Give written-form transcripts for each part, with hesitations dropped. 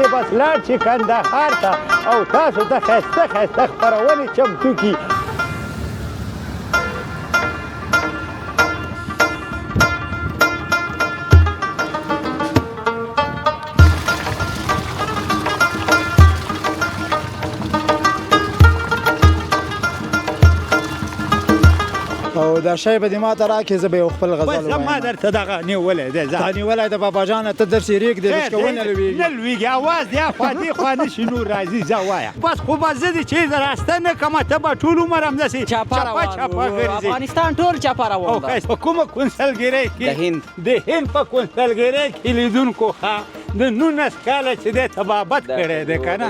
چې بس لاړ شي کندهار ته او تاسو ته ښایسته ښایسته خپرونې چمتو کړي. او دا شی به دې ما ته راکړې زه به یو خپل غزل بس ووایم. ما درته دغه نیولی دی تا نیولی د بابا جانه ته درسې ریږدې لږ که ونه لوېږي. نه لوېږي اواز دی اخوا دې خوا نه شي نور راځي ځه وایه. بس خو به زه دې چې راسته نه کړمه ته به ټول عمر همداسې چپه ګرځې. افغانستان ټول چپه روان ده. په کومه کونسلګرۍ کې د هند په کونسلګرۍ کې لیدونکو ښه د 19 کاله چې دی طبابت کړی دی که نه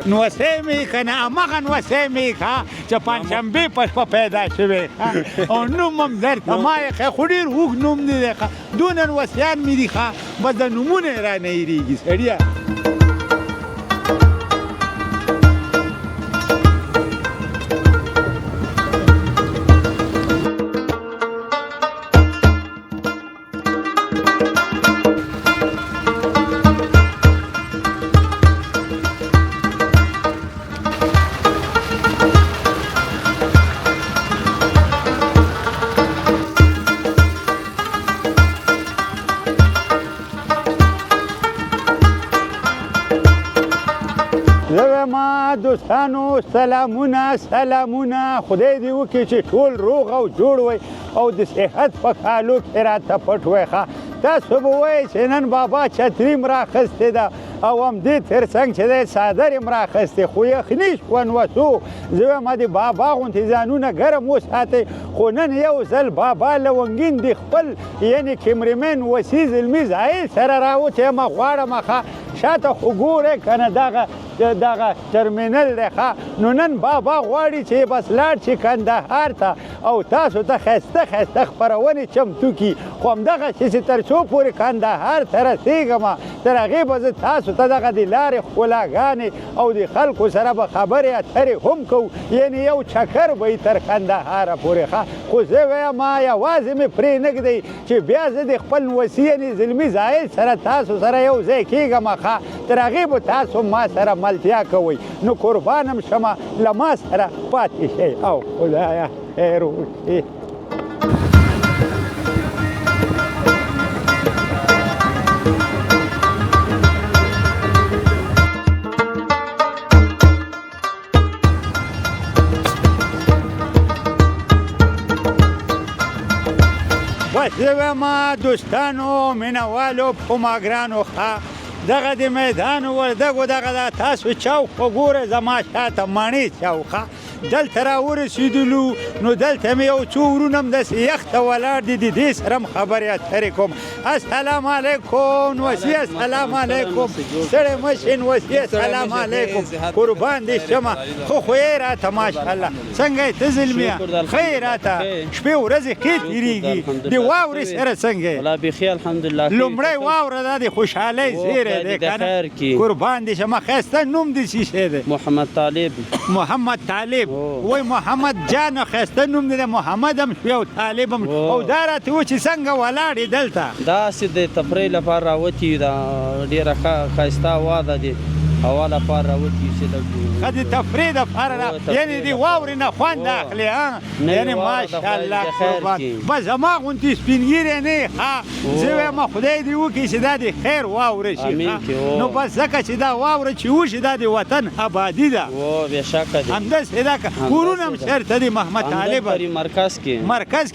نو وسۍ مې که نه همغه نوسۍ مې ښه چې پنجشنبې په شپه پیدا شوی او نوم هم درته ما یې ښه خو ډېر اوږد نوم نه دی ښه دونه نوسیان مې دي ښه بس د نومونه یې رانه هېرېږي سړیه. زما دوستانو سلامونه سلامونه خدای دې وکړي چې ټول روغ او جوړ وئ او د صحت په کالو کې راته پټ وئ ښه تاسو به وایئ چې نن بابا چتري م راخیستې ده او همدې تر څنګ چې دی څادر یې م راخیستې خو یخني شوه نوسو زه وایم د بابا غوندې ځانونه ګرم وساتئ خو نن یو ځل بابا لونګین د خپل یعنې کیمرمین وسي زلمي زایل سره راوتی یم غواړم ښه شاته خو ګورئ که نه دغه ترمینل دی ښه نو نن بابا غواړي چې بس لاړ شي کندهار ته او تاسو ته ښایسته ښایسته خپرونې چمتو کړي خو همدغسې چې تر څو پورې کندهار ته رسېږم تر هغې به زه تاسو ته دغه د لارې ښکلاګانې او د خلکو سره به خبرې اترې هم کوو یعنې یو چکر به یې تر کندهاره پورې ښه خو زه وایم یوازې مې پرې نږدئ چې بیا زه د خپل وسي یعنې زلمي زایل سره تاسو سره یو ځای کېږم ښه تر هغې به تاسو ما سره ملتیا کوئ نو قربانم شمه له ما سره پاتې شئ او خدایه خیر وکړي. بس زه وایم دوستانو مینهوالو پوماګرانو ښه دغه د میدان وردګو دغه تاسو چوک په ګوره زما شاته ماڼۍ چوک دلته راورسېدلو نو دلته مې یو څو ورونه هم داسې یخته ولاړ دي د دې سره هم خبرې اترې کوم. السلام علیکم وسي السلام علیکم ستړی مه شئ وسي السلام علیکم قربان دې شمه خو خو یې راته ماشاءالله څنګه یې ته زلمیه ښه یې راته شپې ورځې ښې تېرېږي د واورې سره څنګه یې لومړی واوره دا د خوشحالۍ زیری دی که نه قربان دې شمه ښایسته نوم دې څه شی دی محمد طالب وای محمد جان ښایسته نوم دی محمد هم شوی او طالب هم او دا راته و چې څنګه ولاړ یې دلته داسې د تفریح لپاره راوتي دا ډېره ښایسته هوا ده د هوا لپاره راوتي چې ښه د تفریح دپاره یعنې د واورې نه خوند اخلي یعنې ماشاءالله قربان بس زما غوندې سپین ږیری نه یې ښه زه وایم خدای دې وکړي چې دا د خیر واوره شي نو بس ځکه چې دا واوره چې وشي دا د وطن آبادي ده همداسې ده که کورونه هم چېرته دي محمد طالب مرکز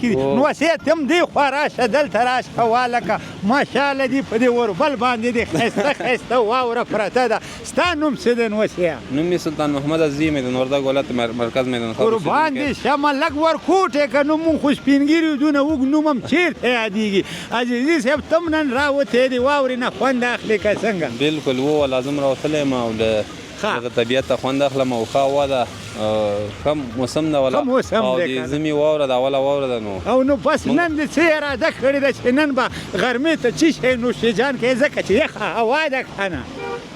کې دي نو وسې ته هم دې خوا راشه دلته راشه والکه ماشاءالله دې په دې اوربل باندې دې ښایسته ښایسته واوره پرته ده ستا نوم څه دی نوسیه نوم مې سلطان محمد عظیم د وردګ ولایت مرکز میدان قربان دې شمه لږ ورکوټې که نو مونږ خو سپین ږیري یو دونه اوږد نوم هم چېرته یادېږي عزیزي صاحب ته هم نن راوتې د واورې نه خوند اخلې که څنګه بلکل و لازم راوتلی یم او له طبیعت ته خوند اخلم او ښه هوا ده کم موسم ده ولا ښه موسم او دی د که نه. ژمي واوره ده اوله واوره ده نو او نو بس نن دې څه اراده کړې ده چې نن به غرمې ته څه شی نوشیجان کوې ځکه چې یخه هوا ده که نه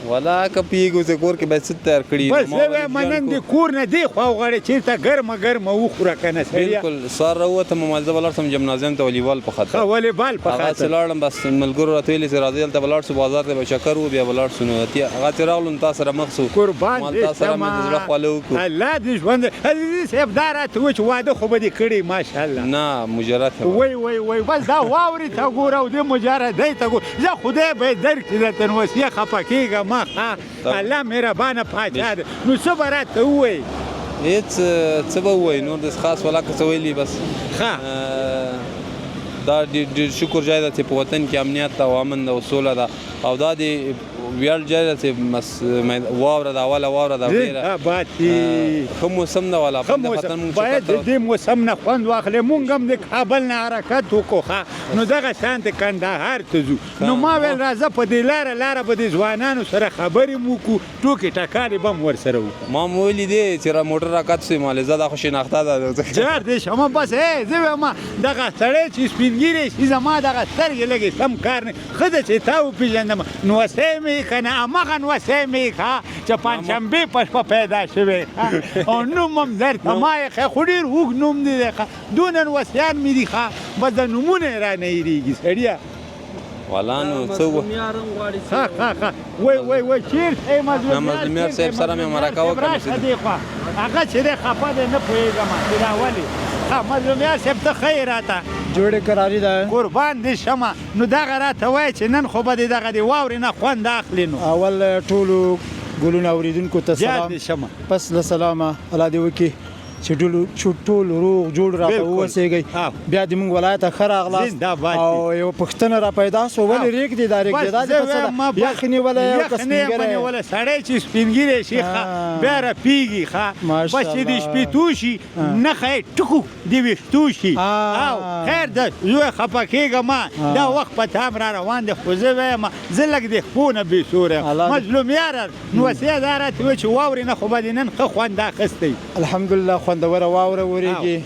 ولا که پیږو چې کور کې باید څه تیار کړي بس زه وایم نن دې کور نه دی خوا وغواړې چېرته ګرمه ګرمه وخوره که نه سړیه بالکل سهار راووتم مال زه به لاړ شم جمنازیم ته والیبال په ښه خاطر والیبال په هغه چې خاطر لاړم بس ملګرو راته ویلې چې راځئ دلته به لاړ شو بازار ته به چکر و بیا به لاړ شو نو هغه چې راغلو نو تا سره مخ شو قربان مال دې تا سره مې د زړه خواله وکړو الله دې ژوند عزیزي صاحب دا راته وایي چې واده خو به دې کړی ماشاءالله نه مجرد یم. وای بس دا واورې ته ګوره او دې مجردۍ ته ګوره زه خدای به یې درکړي درته نو وسیه خفه کېږه مه الله مهربانه پاچا دی نو څه به راته ووایي هېڅ څه به ووایي نور داسې خاص ولا که څه ویلي بس ښه دا ډېر شکر جای ده چې په وطن کې امنیت ده او امن ده او سوله ده او دا د ویاړ جای ده چې واوره ده اوله واوره ده ډېره ښه موسم ده والا باید د دې موسم نه خوند واخلې مونږ هم د کابل نه حرکت وکړو ښه نو دغه شانتې کندهار ته ځو نو ما ویل راځه په دې لاره به د ځوانانو سره خبرې مو وکړو ټوکې ټکالې به هم ورسره وکړو ما مو ویلي دی چې را موټر راکت شوې مالې زه دا خو شناخته ده جار دې شمه بس زه وایم دغه سړی چې سپینګیری شي زما دغه سترګې لږې سم کار نه ښه ده چې تا وپېژندم نوسۍ مې که نه همغه نوسۍ مې ښه چې پنجشنبې په شپه پیدا شوې او نوم هم درته ما یې ښه خو ډېر اوږد نوم دی دی ښه دونه نوسیان مې دي ښه بس د نومونه یې رانه هېرېږي سړیه والا نو څه و ښه وای چېرته یې مظلومیار صاحب سره مې مرکه وکړه راشه دې خوا هغه چې دی خفه دی نه پوهېږم چې دا ولې ښه مظلومیار صاحب ته ښه یې راته جوړې کراري ده قربان دې شمه نو دغه راته وایه چې نن خو به دې دغه د واورې نه خوند اخلي نو اول ټولو ګلونو اوریدونکو ته جار سلام دې شمه پس له سلامه الله دې وکړي چې ټول روغ جوړ راته واوسېږئ بیا دې موږ ولایت ته ښه راغلاست او یوه پوښتنه را پیدا سوه ولې رېږدې دا رېږدې دا دې په څه ده یخ نیولی او که سپینګری سړی چې سپینګیری شي ښه بیا رپېږي ښه بس چې د شپې توشي نښه یې ټکو د ویښتو شي او خیر ده زه خفه کېږم ما دا وخت په تام را روان دی خو زه وایم زه لږ د ښپو نه بېسوره یم مظلوم یاره نوسۍ دا راته وایي چې واورې نه خو به دې نن ښه خوند اخیستی الحمدلله خوندوره واوره وریږي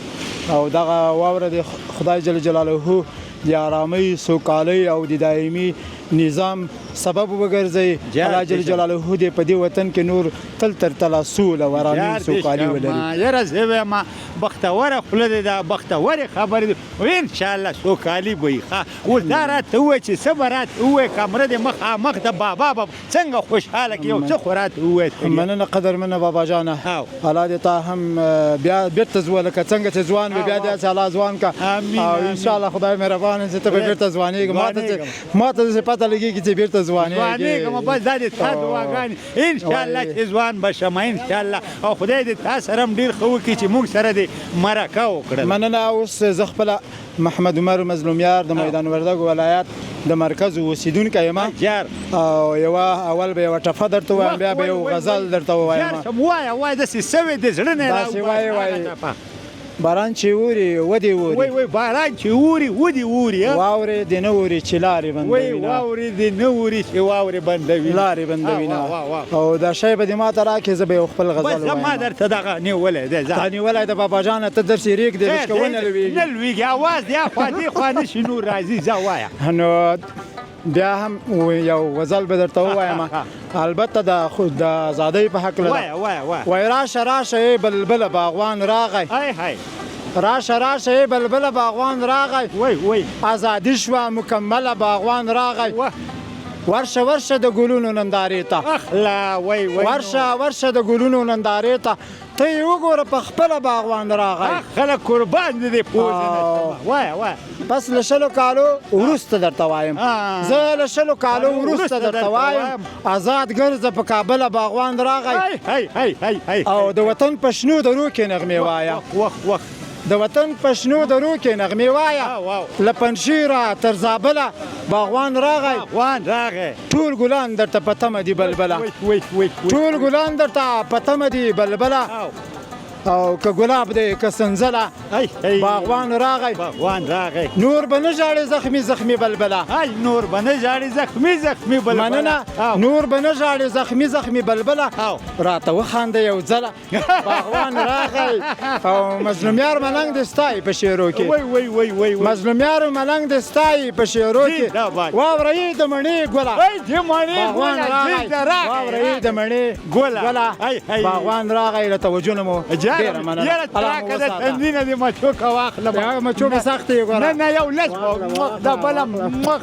او دغه واوره د خدای جل جلاله د آرامۍ سوکالۍ او د دایمي نظام سبب وګرځي الله جل جلاله دې په دې وطن کې نور تل تر تله سوله او ارامي سوکالي ولري یاره زه وایم بختوره خوله دې ده بختورې خبرې دي انشاءالله سوکالي به وي ښه اوس دا راته ووایه چې څه به راته ووایې کمره دې مخامخ د بابا به څنګه خوشحاله کړي یو څه خو راته ووایه مننه قدرمنه بابا جانه الله دې تا هم بیا بېرته ځوه لکه څنګه چې ځوان وي بیا داسې الله ځوان که او انشاءالله خدای مهربانه چې ته به بېرته ځوانېږې ما ته داسې پته لګېږي چې بېرته ځوانېږم بس دا دې تا دعاګانې انشاءالله چې ځوان به شم انشاءالله او خدای دې تا سره هم ډېر ښه وکړي چې موږ سره دې مرکه وکړه مننه اوس زه خپله محمد عمر مظلومیار د میدان وردګو ولایت د مرکز اوسیدونکی یم او اول به یوه ټپه درته ووایم بیا به یو غزل درته ووایم وایه داسې سوې د زړه نه داسې وایي باران چې اوري ودې اوري وای باران چې اوري ودې اوري واورې دې نه اوري چې لارې بندوي نه واورې دې نه اوري چې واورې بندوي لارې بندوي نه او دا شی به دې ما ته راکړې زه به یو خپل غزل وایم ما درته دغه نیولی دی تا نیولی د بابا جانه ته درسې رېږدې لږ ونه لوېږي نه لوېږي اواز دې اخوا دې خوا نه شي نور راځي ځه وایه نو بیا هم یو غزل به درته ووایم البته د ازادۍ په هکله ده وایي راشه ای بلبله باغوان راغی راشه بلبل باغوان راغی وای ازادي شوه مکمله باغوان راغی ورشه د ګلونو نندارې ته اخلا وای ورشه د ګلونو نندارې ته ته یې وګوره په خپله باغوان راغی خلک قربان دي پوزه وای پس له 20 کالو وروسته درته وایم زه له 20 کالو وروسته درته وایم آزاد ګرځه په کابل باغوان راغی او د وطن په شنو درو کې نغمې وایه د وطن په شنو درو کې نغمې وایه له پنجشیره تر زابله باغوان راغی ټول ګلان درته په تمه دي بلبله ټول ګلان درته په تمه دي بلبله او که ګلاب دی که سنځله باغوان راغی نور به نه ژاړې زخمي بلبله نور به نه ژاړې زخمي بلبله مننه نور به نه ژاړې زخمي بلبله راته وخانده یو ځله باغوان راغی او مظلومیار ملنګ دې ستایي په شعرو کې مظلومیار ملنګ دې ستایي په شعرو کې واوره یې د مڼې ګله باغوان راغی واوره یې د مڼې ګله باغوان راغی له توجونه مو ډېره مننه یاره تراکه د تندینه دې مچوکه واخله مچوکه سخته یې ګوره نه یو لس د بله مخ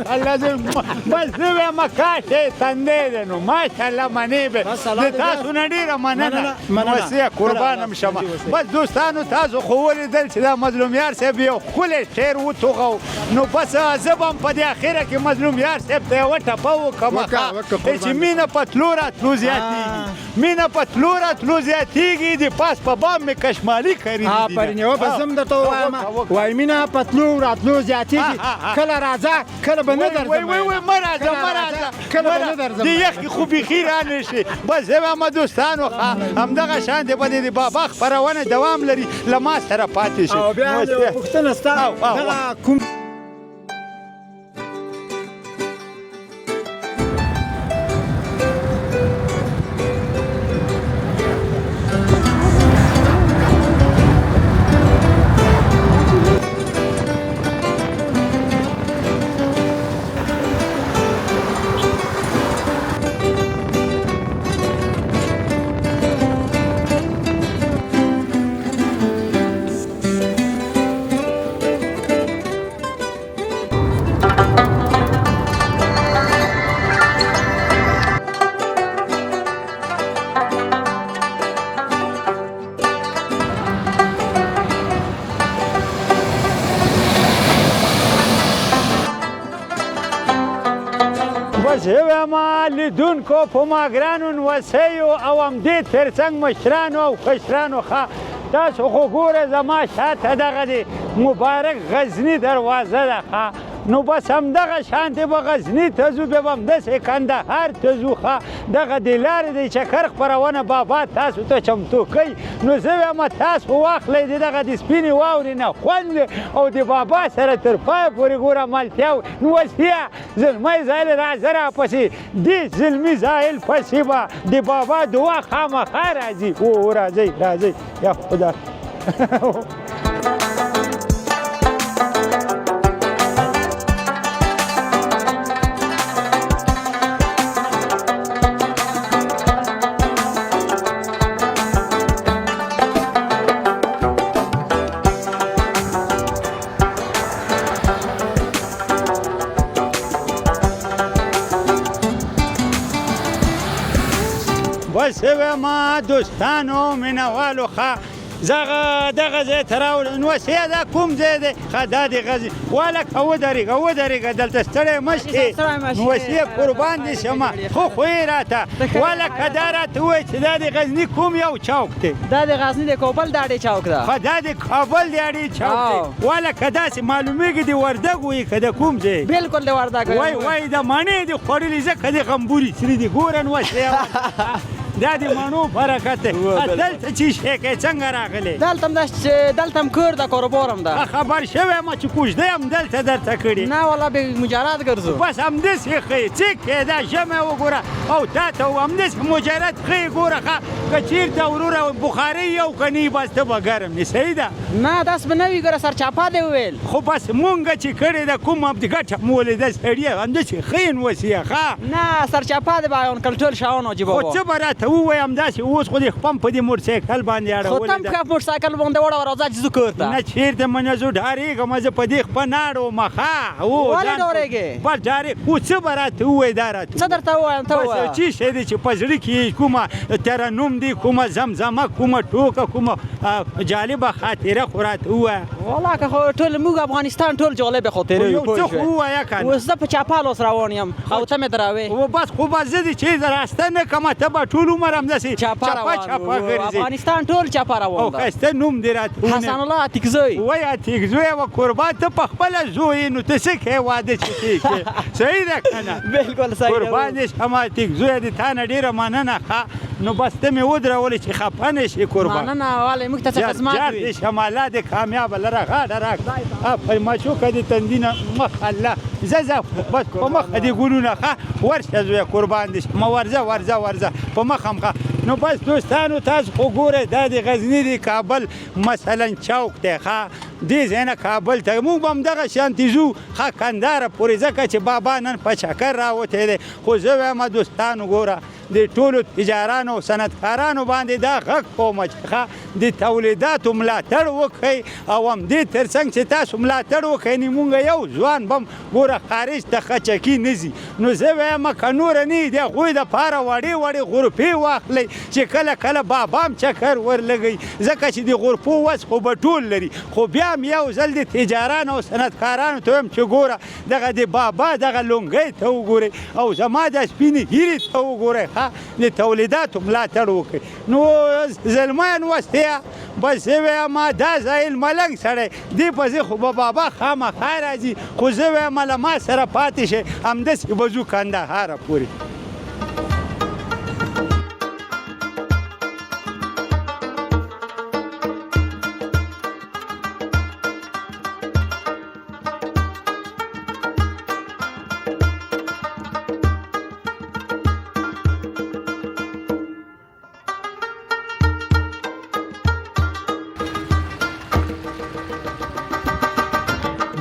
بس زه وایم کاشې تندی دی نو ماشاءالله منې به د تاسو نه ډېره مننه وسیه قربانم شمه بس دوستانو تاسو خو ولیدل چې دا مظلومیار صاحب یو ښکلی شعر وټوغو نو بس زه به هم په دې اخره کې مظلومیار صاحب ته یوه ټپه وکړم چې مینه په تلو راتلو زیاتېږي د پاس په بام مې کشمالي کړي آفرین یوه به زه هم درته ووایم وایي مینه په تلو راتلو زیاتېږي کله راځه کله به نه درځم مه راځه کله به نه درځم د یخې خو بیخي رانه شي بس زه وایم دوستانو همدغه شان دی به د بابا خپرونه دوام لري له ما سره پاتې شي او بیا یوه پوښتنه ستا دغه کوم زه وایم لیدونکو په ما ګرانو نوسیو او همدې ترڅنګ مشرانو او کشرانو ښه تاسو خو ګوره زما شاته دغه د مبارک غزني دروازه ده ښه نو بس همدغه شانتې به غزني ته ځو بیا به همداسې کندهار ته ځو ښه دغه د لارې د چکر خپرونه بابا تاسو ته چمتو کوي نو زه وایم تاسو واخلئ د دغه د سپینې واورې نه خوند او د بابا سره تر پایه پورې ګوره ملتیا نو وسیه زلمی زایل راځه راپسې دې زلمي زایل پسې به د بابا دعا خامخا راځي او راځئ یا خدا بس وایم دوستانو مینهوالو ښه زه دغه ځای ته راوړم نو وسیه دا کوم ځای دی ښه دا د غزني والکه ودرېږه دلته ستړی مه شې نو وسیه قربان دې شمه خو خوی راته والکه دا راته ووایه چې دا د غزني کوم یو چوک دی دا د غزني د کابل د اډې چوک ده ښه دا د کابل د اډې چوک دی والکه داسې معلومیږي د وردګ وایي که د کوم ځای بلکل د وردګ وایي د مڼې دې خوړلي ځکه د غمبوري سري دي ګوره نو وسیه دا د مڼو برکت دی دلته چې شی کوې څنګه راغلی دلته هم کور ده کاروبار هم ده خبر شوی یم چې کوژده یم دلته درته کړې نه والله به مجرد ګرځو بس همداسې ښه څه کېده ژمی وګوره او تا ته همداسې مجرد ښه ګوره ښه که چېرته وروره بخارۍ یو که نه بس ته به ګرم وي صحیح ده نه داسې به نه وي ګوره سرچاپه دې وویل خو بس مونږ چې کړې ده کومه ګټه مو ولیده سړیه همداسې ښه یې نوسیه ښه نه سرچاپه دې بیان کړل ټول شیان حاجي بابا خو څه به راته ووایم داسې اوس خو دې خپم په دې موټرسایکل باندې اړولی خو ته هم ښه موټرسایکل باندې وړه راځه چې زه کور ته نه چېرته منه زه ډارېږم زه په دې خپه نه اړوم ښه ولې ډارېږې بس ډارې اوس څه به راته ووایې دا راته څه درته ووایم ته ووایه چې شی دی چې په زړه کې کومه ترنم دی کومه زمزمه کومه ټوکه کومه جالبه خاطره خو راته ووایه والله که خو ټول موږ افغانستان ټول جالبه خاطرې وي څه خو ووایه که اوس زه په چپل اوس روان یم او ته مې دراوې بس خو به زه دې چې راسته نه کړمه ته به ټول عمر همداسې چپه ګرځې افغانستان ټول چپه روان ده او ښایسته نوم دې راته حسن الله اتیکزوی وایي اتیکزوی و قربان ته په خپله زوی نو ته څه کوې واده چې کېږي صحیح ده که نه بلکل صحیح قربان دې شمه اتیکزویه د تا نه ډېره مننه ښه نو بس ته مې ودرولې چې خفه نه شي قربان مننه والي موږ ته څه خدمات جار وي دې شماله دې کامیابه لره غاډه راکړه افرین مچوکه دې تندینه مخ الله زه بس په مخه دې ګلونه ښه ورشه زویه قربان دې شم ورځه په مخه مخه نو بس دوستانو تاسو خو ګورئ دا د غزني د کابل مثلا چوک دی ښه دې ځای نه کابل ته موږ به همدغه شانتې ځو ښه کندهاره پورې ځکه چې بابا نن په چکر راوتی دی خو زه وایم دوستانو ګوره د ټولو تجارانو او صنعتکارانو باندې دا غږ کومه چې ښه د تولیداتو ملاتړ وکړئ او همدې تر څنګ چې تاسو ملاتړ وکړئ نو مونږ یو ځوان به هم ګوره خارج ته خچکي نه ځي نو زه وایم که نوره نه وي د هغوی دپاره وړې غرفې واخلئ چې کله بابا هم چکر ورلګوي ځکه چې د غرفو وس خو به ټول لري خو بیا هم یو ځل د تجارانو او صنعتکارانو ته وایم چې ګوره دغه د بابا دغه لونګۍ ته وګورئ او زما د سپینې ږیرې ته وګورئ د تولیداتو ملاتړ وکړي نو زلمیان وستیا بس زه وایم دا ځای ملنګ سړی دې پسې خو به بابا خامخا راځي خو زه وایم له ما سره پاتې شئ همداسې به ځو کندهاره پورې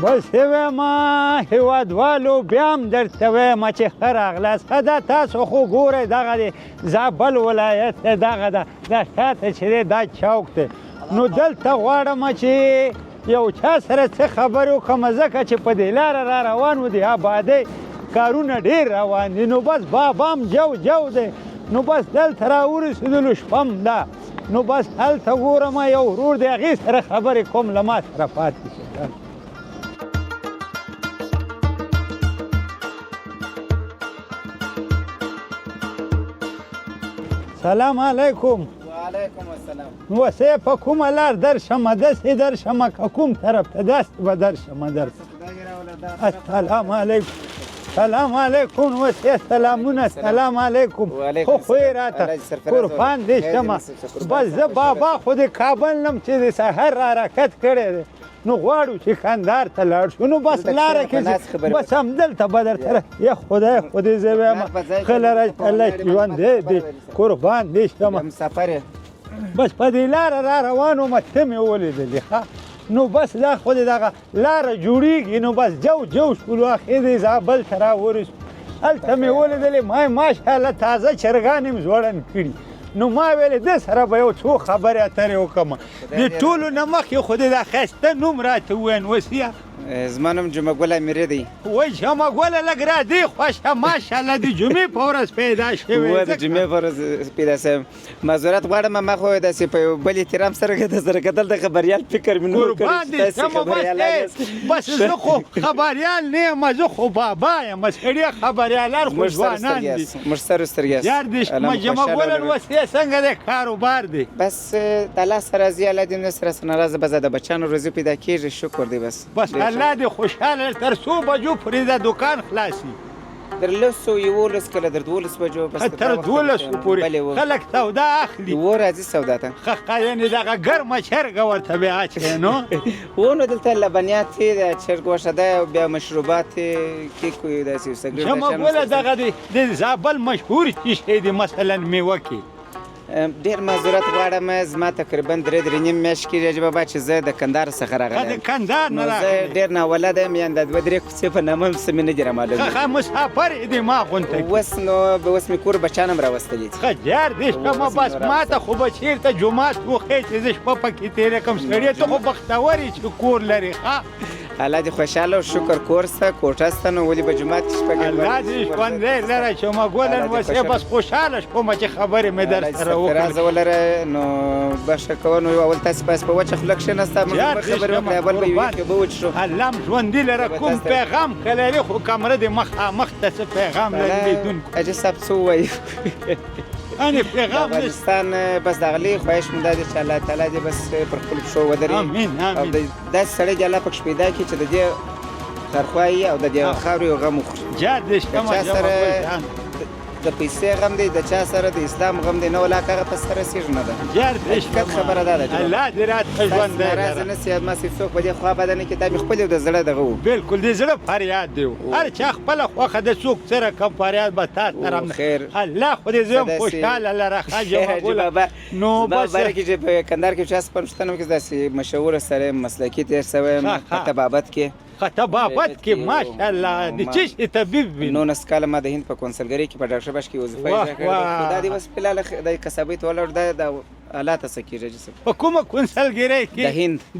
بس وایم هېوادوالو بیا هم درته وایم چې ښه راغلاست ښه دا تاسو خو ګورئ دغه د زابل ولایت دی دغه دا شاته چې دی دا چوک دی نو دلته غواړم چې یو چا سره څه خبرې وکړم ځکه چې په دې لاره را روان و د آبادۍ کارونه ډېر روان دي نو بس بابا هم جو دی نو بس دلته راورسېدلو شپه هم ده نو بس هلته ګورم یو ورور دی هغې سره خبرې کوم له ما سره پاتې شي سلام علیکم وعلیکم السلام نو څه په کومه لار درشم داسې درشم که کوم طرف ته داسې به درشم السلام علیکم سلام علیکم وسې سلامونه سلام علیکم خو خوی راته قربان دې شمه بس زه بابا خو د کابل نم چې د سهار را حرکت کړی دی نو غواړو چې کندهار ته لاړ شو نو بس لاره کې بس همدلته به درته یا خدای زه وایم ښه لره الله ژوندی دی قربان دې شمه بس په دې لاره را روان وم ته مې ولیدلې ښه نو بس دا خو دغه لاره جوړیږي نو بس جو شولو اخر دې زابل ته راورسو هلته مې ولیدلې ماشاءالله تازه چرګان یې ځوړن کړي نو ما ویلې د سره به یو څو خبرې اترې وکړم د ټولو نه مخکې خو دې دا ښایسته نوم راته ووایه وسیه زما نوم جمعه ګل امیري دی وای جمعه ګله لږ را دې خوښه ماشاءالله د جمعې په ورځ پیدا شوې د جمعې په ورځ پیدا شوم معذرت غواړم ما خو داسې په یو بل احترام سره د سره کتل د خبریال فکر مې نه قربان دې شمه بس زه خو خبریال نه یم زه خو بابا یم سړي خبریالان خو ځوانان دي موږ سره سترګې یار دې جمعه ګله وسیه څنګه د کاروبار دی بس د الله سره زی الله دې سره ناراضه به زه د بچیانو روزي پیدا کېږي شکر دی بس الله دې خوشحاله تر څو بجو پورې د دوکان خلاصي در لسو یولس کله در 12 بجو بس تر 12 پورې خلک سودا اخلي و راځي سودا ته خه یعنې دغه ګرمه چرګه ورته بیا اچوي نو ونو دلته لبنیات دي د چرګ غوښه ده او بیا مشروبات کیک کوي داسې سګرټ شمه ګوله دغه د زابل مشهور شی دی مثلا میوه کې ډیر معذرت غواړم زما تقریبا 3 نیم میاشت کېږي چې بابا چې زه د کندهار څخه راغلم د کندهار نه راغلی زه ډېر ناولده یم یعنې د 2-3 کوڅې په نامه څه مې نه دي رامعلوم ښه مسافر یې د ما غونته اوس مې کور بچیان هم راوستلي دي ښه جار دې شپه بس ما ته خو به چېرته جومات وښیې چې زه شپه پکې تېره کړم سړی ته خو بختور یې چې کور لري ښه الله دې خوشحاله او شکر کور سته کوټه سته نو ولې به جومات کې شپه الله دې ژوندی لره چې ما ګولن وسې بس خوشحاله شوم چې خبرې مې در سره وکړې ولره نو بخښه کوه نو اول تاسې په وچه خوله کښېناسته موږ به خبرې وکړې اول به یو به وچښو الله هم ژوندي لره کوم پیغام که لري خو کمره دې مخامخ ته څه پیغام لري لیدونکو حاجي صاحب څه ووایي انې پیغام افغانستان بس دغلی خواهش مې دا دی چې الله تعالی دې بس پر خپلو پښو ودرېږي امین او داسې سړی دې الله پکښې پیدا کړي چې د دې خرخوایي او د دې خاورې غم وخوري جار دې شکمه د پیسې غم دی د چا سره د اسلام غم دی نه ولاکه هغه په سر رسېږي نه ده جار دې حقیقت خبره دا ده الله دې راته ژوند ناراضه نه سي ما سي څوک په دې خوا بده نه کړي دا مې خپل یو د زړه دغه و بالکل دې زړه فریاد دی هر چا خپله خوښه د څوک سره کم فریاد به تا سره هم خیر الله خو دې زه هم خوشحاله لره ښه جوابونه نو بس باره کې چې په کندهار کې چا پښتنو کې داسې مشهوره سره مسلکي تېر سوی یم په طبابت کې طبابت کې ماشاءالله د چشم طبیب وي 19 کاله ما د هند په کونسلګرۍ کې په ډاکټر باش کې وظیفه اجرا کړې دا دی بس فلحال د کسبۍ ته ولاړ دا حالات څه کېږي جسم په کومه کونسلګرۍ کې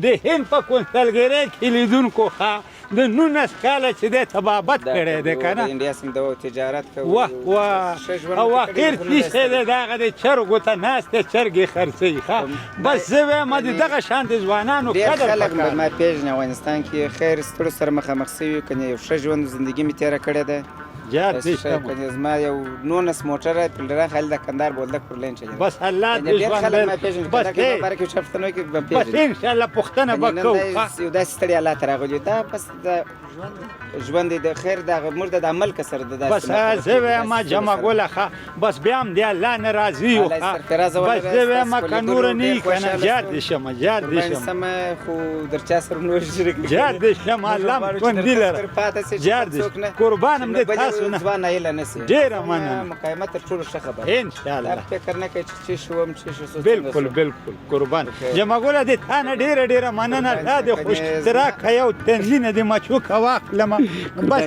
د هند په کونسلګرۍ کې لیدونکو ښه د 19 کاله چې دی طبابت کړی دی که نه د انډیا سیم د تجارت کوي واه واه او اخر څه دی د هغه د چرګو ته ناست دی چرګې خرڅوي ښه بس زه وایم د دغه شان د ځوانانو ډېر قدر خلک پکار ما پېژني افغانستان کې خیر ستړو سره مخامخ سوي که نه یو ښه ژوند زندګي مې تېره کړې ده جار دې شته زما یو 19 موټره پلډران خالد کندهار بولدک پر لین چلی بس الله دې ډېر خلک ما ژوند پېژني بس کندهار کې باره کې شپښتنو کې به بس پېژني انشاءالله پوښتنه به کوو یو داسې ستړي حالات راغلي دا بس د ژوند د خیر د موږ د عمل کسر د بس زه وایم جمع ګوله ښه بس بیا هم دی الله نه راضي یو بس زه وایم که نور نه وي که نه جار دې شمه جار دې شمه سمه خو در چا سره نور شریک جار دې شمه الله م ژوندي لره جار دې قربان هم دې تاسو نه ځوان نایله نه سي ډېره مننه مقاومت تر ټولو ښه خبره انشاءالله فکر نه کوي چې شوم چې شو بالکل بالکل قربان جمع ګوله دې تا نه ډېره مننه دا دې خوش اشتراک یو تنظیم دې مچوکه واخلمه بس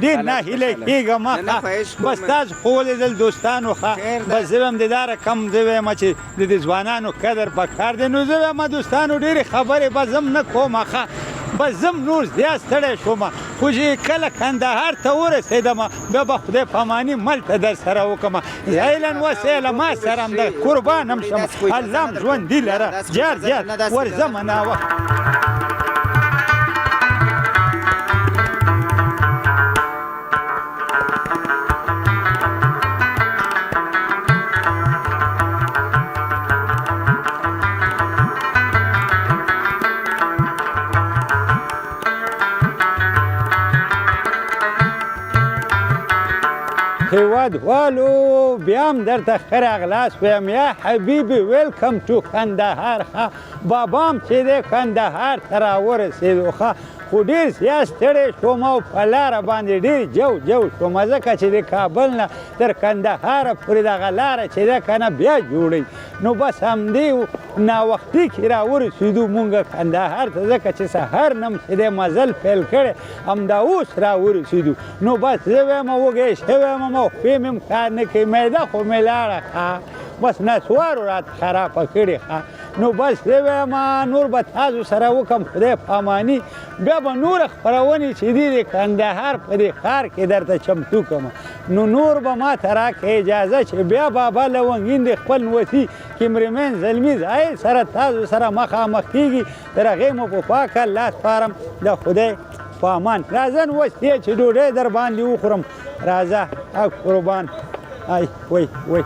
ډېر ناهیلی کېږم بس تاسو خو ولیدل دوستانو ښه بس زه هم د دا رقم زه وایم چې د دې ځوانانو قدر پکار دی نو زه وایم دوستانو ډېرې خبرې به زه هم نه کوم ښه بس زه هم نور زیات ستړی شوم خو چې کله کندهار ته ورسېدم بیا به خدای پاماني ملته در سره وکړم زیلا وسیله ما سره هم د قربان هم شم الله هم ژوندي لره جار ورځمه ناوخت هیوادوالو بیا هم درته ښه راغلاست وایم یا حبیبي ویلکم ټو کندهار ښه بابا هم چې دی کندهار ته راورسېدو ښه خو ډېر زیات ستړی شوم او په لاره باندې ډېر جو شوم ځکه چې د کابل نه تر کندهاره پورې دغه لاره چې ده که نه بیا جوړوي نو بس همدې ناوختي کې راورسېدو مونږ کندهار ته ځکه چې سهار نه م چې دی مزل پیل کړی همدا اوس راورسېدو نو بس زه وایم وږی شوی یم او خولې مې هم کار نه کوي معده خو مې لاړه ښه بس نسوارو راته خرابه کړې ښه نو بس زه وایم نور به تاسو سره وکړم خدای پاماني بیا به نور خپرونې چې دي د کندهار په دې ښار کې درته چمتو کړم نو نور به ما ته راکړې اجازه چې بیا بابا لونګین د خپل نوسي کیمرمین زلمي زاهد سره تاسو سره مخامخ کېږي تر هغې مو په پاکه الله سپارم د خدای په امان راځه نو اوس چې ډوډۍ در باندې وخورم راځه قربان وای